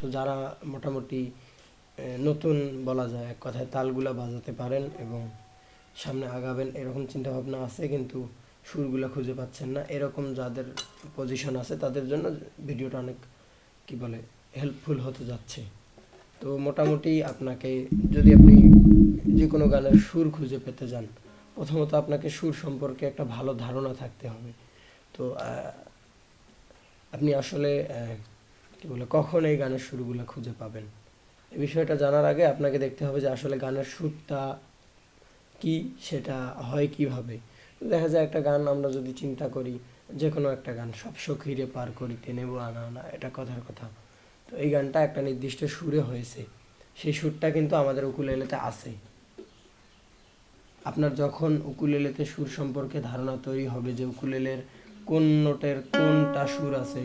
তো যারা মোটামুটি নতুন বলা যায় এক কথায় তালগুলা বাজাতে পারেন এবং সামনে আগাবেন এরকম চিন্তাভাবনা আছে, কিন্তু সুরগুলা খুঁজে পাচ্ছেন না, এরকম যাদের পজিশন আছে তাদের জন্য ভিডিওটা অনেক কি বলে হেল্পফুল হতে যাচ্ছে। তো মোটামুটি আপনাকে যদি আপনি যে কোনো গানের সুর খুঁজে পেতে যান, প্রথমত আপনাকে সুর সম্পর্কে একটা ভালো ধারণা থাকতে হবে। তো আপনি আসলে কি বলে কখন এই গানের সুরগুলো খুঁজে পাবেন, এই বিষয়টা জানার আগে আপনাকে দেখতে হবে যে আসলে গানের সুরটা কি, সেটা হয় কিভাবে। দেখা যায় একটা গান আমরা যদি চিন্তা করি, যে কোনো একটা গান, সব সখীরে পার করিতে নেব আনা আনা, এটা কথার কথা। তো এই গানটা একটা নির্দিষ্ট সুরে হয়েছে, সেই সুরটা কিন্তু আমাদের উকুলেলেতে আছে। আপনার যখন উকুলেলেতে সুর সম্পর্কে ধারণা তৈরি হবে যে উকুলেলের কোন নোটের কোনটা সুর আছে,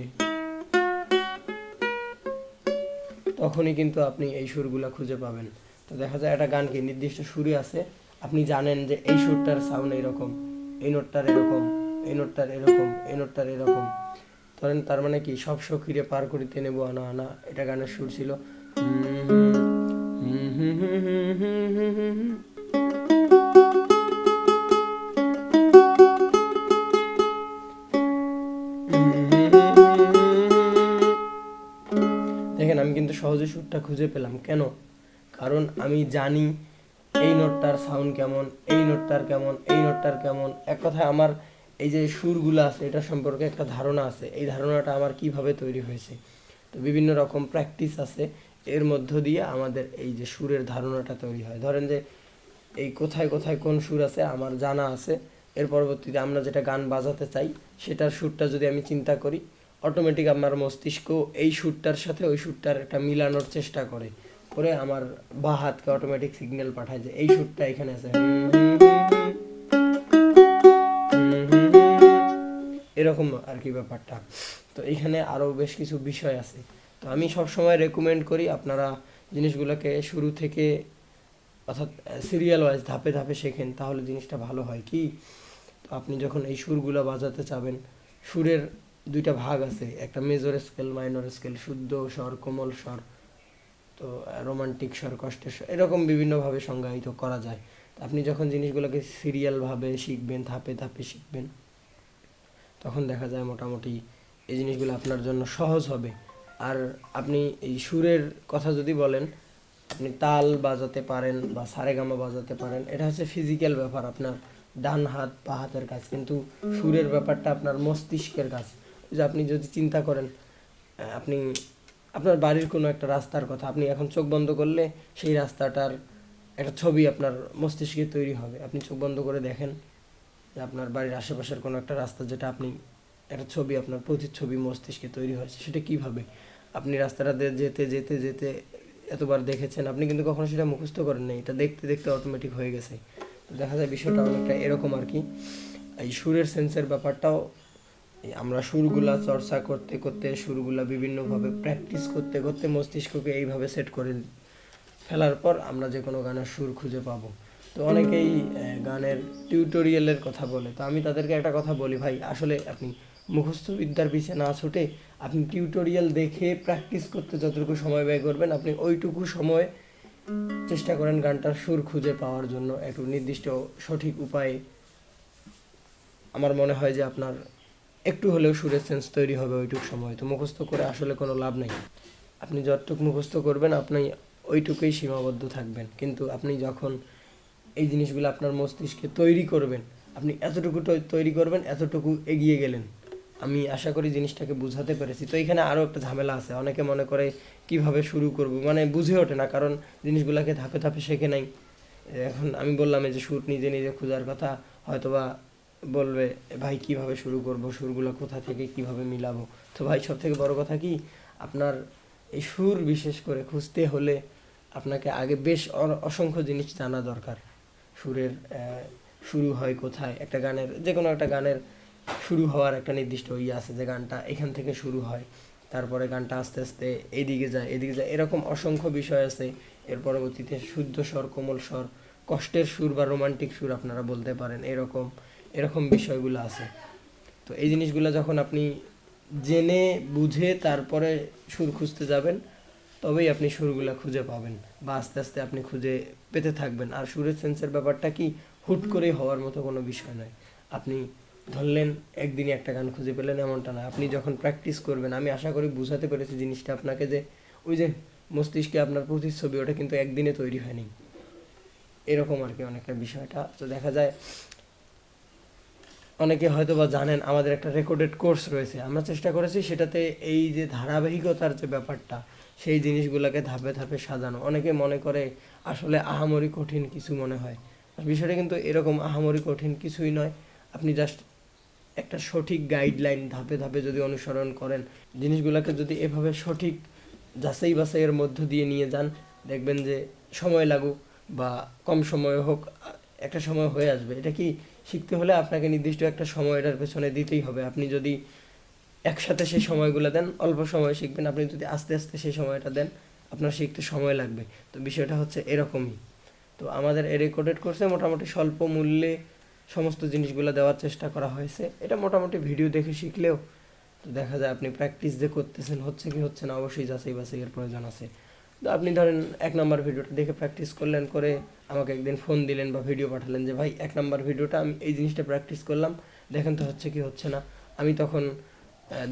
তখনই কিন্তু আপনি এই সুরগুলা খুঁজে পাবেন। তো দেখা যায় একটা গান কি নির্দিষ্ট সুরে আছে, আপনি জানেন যে এই সুরটার সাউন্ড এরকম, এই নোটটার এরকম, এই নোটটার এরকম, এই নোটটার এরকম। ধরেন তার মানে কি সব সখীরে পার করিতে নেব আনা আনা, এটা গানের সুর ছিল। দেখেন আমি কিন্তু সহজে সুরটা খুঁজে পেলাম কেন, কারণ আমি জানি এই নোটটার সাউন্ড কেমন, এই নোটটার কেমন, এই নোটটার কেমন। এক কথায় আমার এই যে সুরগুলো আছে এটা সম্পর্কে একটা ধারণা আছে, এই ধারণাটা আমার কিভাবে তৈরি হয়েছে। তো বিভিন্ন রকম প্র্যাকটিস আছে, এর মধ্য দিয়ে আমাদের এই যে সুরের ধারণাটা তৈরি হয়। ধরেন যে এই কোথায় কোথায় কোন সুর আছে আমার জানা আছে, এর পরবর্তীতে আমরা যেটা গান বাজাতে চাই সেটার সুরটা যদি আমি চিন্তা করি, অটোমেটিক আমার মস্তিষ্ক এই সুরটার সাথে ওই সুরটার একটা মিলানোর চেষ্টা করে করে আমার বা হাতকে অটোমেটিক সিগন্যাল পাঠায় যে এই সুরটা এখানে আছে, এরকম আর কি ব্যাপারটা। তো এখানে আরও বেশ কিছু বিষয় আছে। তো আমি সবসময় রেকমেন্ড করি আপনারা জিনিসগুলোকে শুরু থেকে, অর্থাৎ সিরিয়াল ওয়াইজ ধাপে ধাপে শেখেন, তাহলে জিনিসটা ভালো হয় কি। তো আপনি যখন এই সুরগুলো বাজাতে চাবেন, সুরের দুইটা ভাগ আছে, একটা মেজর স্কেল, মাইনর স্কেল, শুদ্ধ স্বর, কোমল স্বর, তো রোমান্টিক স্বর, কষ্টের স্বর, এরকম বিভিন্নভাবে সংজ্ঞায়িত করা যায়। তো আপনি যখন জিনিসগুলোকে সিরিয়ালভাবে শিখবেন, ধাপে ধাপে শিখবেন, তখন দেখা যায় মোটামুটি এই জিনিসগুলো আপনার জন্য সহজ হবে। আর আপনি এই সুরের কথা যদি বলেন, আপনি তাল বাজাতে পারেন বা সারেগামা বাজাতে পারেন, এটা হচ্ছে ফিজিক্যাল ব্যাপার, আপনার ডান হাত বা হাতের কাজ, কিন্তু সুরের ব্যাপারটা আপনার মস্তিষ্কের কাজ। যে আপনি যদি চিন্তা করেন, আপনি আপনার বাড়ির কোনো একটা রাস্তার কথা, আপনি এখন চোখ বন্ধ করলে সেই রাস্তাটার একটা ছবি আপনার মস্তিষ্কে তৈরি হবে। আপনি চোখ বন্ধ করে দেখেন যে আপনার বাড়ির আশেপাশের কোনো একটা রাস্তা, যেটা আপনি একটা ছবি, আপনার প্রতিচ্ছবি মস্তিষ্কে তৈরি হয়েছে, সেটা কিভাবে আপনি রাস্তাটা যেতে যেতে যেতে এতবার দেখেছেন, আপনি কিন্তু কখনো সেটা মুখস্থ করেন নাই, এটা দেখতে দেখতে অটোমেটিক হয়ে গেছে। তো দেখা যায় বিষয়টা অনেকটা এরকম আর কি। এই সুরের সেন্সের ব্যাপারটাও আমরা সুরগুলা চর্চা করতে করতে, সুরগুলা বিভিন্নভাবে প্র্যাকটিস করতে করতে মস্তিষ্ককে এইভাবে সেট করে ফেলার পর আমরা যে কোনো গানের সুর খুঁজে পাবো। তো অনেকেই গানের টিউটোরিয়ালের কথা বলে, তো আমি তাদেরকে একটা কথা বলি, ভাই আসলে আপনি মুখস্থ বিদ্যার পিছে না ছুটে আপনি টিউটোরিয়াল দেখে প্র্যাকটিস করতে যতটুকু সময় ব্যয় করবেন, আপনি ওইটুকু সময় চেষ্টা করেন গানটার সুর খুঁজে পাওয়ার জন্য একটু নির্দিষ্ট সঠিক উপায়ে। আমার মনে হয় যে আপনার একটু হলেও সুরের সেন্স তৈরি হবে ওইটুকু সময়। তো মুখস্থ করে আসলে কোনো লাভ নেই, আপনি যতটুকু মুখস্থ করবেন আপনি ওইটুকুই সীমাবদ্ধ থাকবেন, কিন্তু আপনি যখন এই জিনিসগুলো আপনার মস্তিষ্কে তৈরি করবেন, আপনি এতটুকু তৈরি করবেন, এতটুকু এগিয়ে গেলেন। আমি আশা করি জিনিসটাকে বুঝাতে পেরেছি। তো এখানে আরও একটা ঝামেলা আছে, অনেকে মনে করে কিভাবে শুরু করব, মানে বুঝে ওঠে না, কারণ জিনিসগুলোকে ধাপে ধাপে শেখে নাই। এখন আমি বললাম এই যে সুর নিজে নিজে খোঁজার কথা, হয়তোবা বলবে ভাই কিভাবে শুরু করব, সুরগুলো কোথা থেকে কিভাবে মিলাবো। তো ভাই সব থেকে বড় কথা কি, আপনার এই সুর বিশেষ করে খুঁজতে হলে আপনাকে আগে বেশ অসংখ্য জিনিস জানা দরকার। সুরের শুরু হয় কোথায়, একটা গানের, যে কোনো একটা গানের শুরু হওয়ার একটা নির্দিষ্ট ইয়ে আছে, যে গানটা এখান থেকে শুরু হয়, তারপরে গানটা আস্তে আস্তে এদিকে যায় এদিকে যায়, এরকম অসংখ্য বিষয় আছে। এর পরবর্তীতে শুদ্ধ স্বর, কোমল স্বর, কষ্টের সুর বা রোমান্টিক সুর আপনারা বলতে পারেন, এরকম এরকম বিষয়গুলো আছে। তো এই জিনিসগুলো যখন আপনি জেনে বুঝে তারপরে সুর খুঁজতে যাবেন, তবেই আপনি সুরগুলা খুঁজে পাবেন বা আস্তে আস্তে আপনি খুঁজে পেতে থাকবেন। আর সুরের সেন্সের ব্যাপারটা কি হুট করেই হওয়ার মতো কোনো বিষয় নয়। আপনি ধরলেন একদিনই একটা গান খুঁজে পেলেন এমনটা না, আপনি যখন প্র্যাকটিস করবেন, আমি আশা করি বুঝাতে পেরেছি জিনিসটা আপনাকে, যে ওই যে মস্তিষ্কে আপনার প্রতিচ্ছবি ওটা কিন্তু একদিনে তৈরি হয়নি, এরকম আর কি অনেকটা বিষয়টা। তো দেখা যায় অনেকে হয়তো বা জানেন আমাদের একটা রেকর্ডেড কোর্স রয়েছে, আমরা চেষ্টা করেছি সেটাতে এই যে ধারাবাহিকতার যে ব্যাপারটা সেই জিনিসগুলোকে ধাপে ধাপে সাজানো। অনেকে মনে করে আসলে আহামরি কঠিন কিছু মনে হয়, আর বিষয়টা কিন্তু এরকম আহামরি কঠিন কিছুই নয়। আপনি জাস্ট একটা সঠিক গাইডলাইন ধাপে ধাপে যদি অনুসরণ করেন, জিনিসগুলোকে যদি এভাবে সঠিক যাচাই বাছাইয়ের মধ্য দিয়ে নিয়ে যান, দেখবেন যে সময় লাগুক বা কম সময় হোক, একটা সময় হয়ে আসবে। এটা কি শিখতে হলে আপনাকে নির্দিষ্ট একটা সময় এটার পেছনে দিতেই হবে। আপনি যদি একসাথে সেই সময়গুলো দেন অল্প সময় শিখবেন, আপনি যদি আস্তে আস্তে সেই সময়টা দেন আপনার শিখতে সময় লাগবে। তো বিষয়টা হচ্ছে এরকমই। তো আমাদের এই রেকর্ডেড কোর্সে মোটামুটি স্বল্প মূল্যে সমস্ত জিনিসগুলো দেওয়ার চেষ্টা করা হয়েছে। এটা মোটামুটি ভিডিও দেখে শিখলেও তো দেখা যায় আপনি প্র্যাকটিস যে করতেছেন হচ্ছে কি হচ্ছে না অবশ্যই যাচাই বাছাইয়ের প্রয়োজন আছে। তো আপনি ধরেন 1 নম্বর ভিডিওটা দেখে প্র্যাকটিস করলেন, করে আমাকে একদিন ফোন দিলেন বা ভিডিও পাঠালেন যে ভাই 1 নম্বর ভিডিওটা আমি এই জিনিসটা প্র্যাকটিস করলাম, দেখেন তো হচ্ছে কি হচ্ছে না। আমি তখন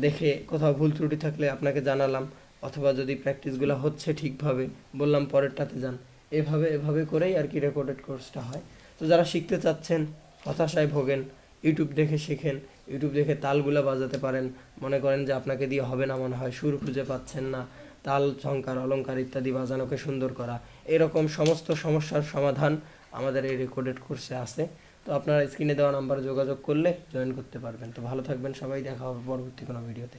দেখে কোথাও ভুল ত্রুটি থাকলে আপনাকে জানালাম, অথবা যদি প্র্যাকটিসগুলো হচ্ছে ঠিকভাবে বললাম পরেরটাতে যান। এভাবে এভাবে করেই আর কি রেকর্ডেড কোর্সটা হয়। তো যারা শিখতে চাচ্ছেন, হতাশায় ভোগেন, ইউটিউব দেখে শেখেন, ইউটিউব দেখে তালগুলো বাজাতে পারেন। মনে করেন যে আপনাকে দিয়ে হবে না, মনে হয় সুর খুঁজে পাচ্ছেন না, তাল ঝংকার অলংকার ইত্যাদি বাজানোকে সুন্দর করা, এরকম সমস্ত সমস্যার সমাধান আমাদের এই রেকর্ডেড কোর্সে আছে। তো আপনারা স্ক্রিনে দেওয়া নাম্বারে যোগাযোগ করলে জয়েন করতে পারবেন। তো ভালো থাকবেন সবাই, দেখা হবে পরবর্তী কোনো ভিডিওতে।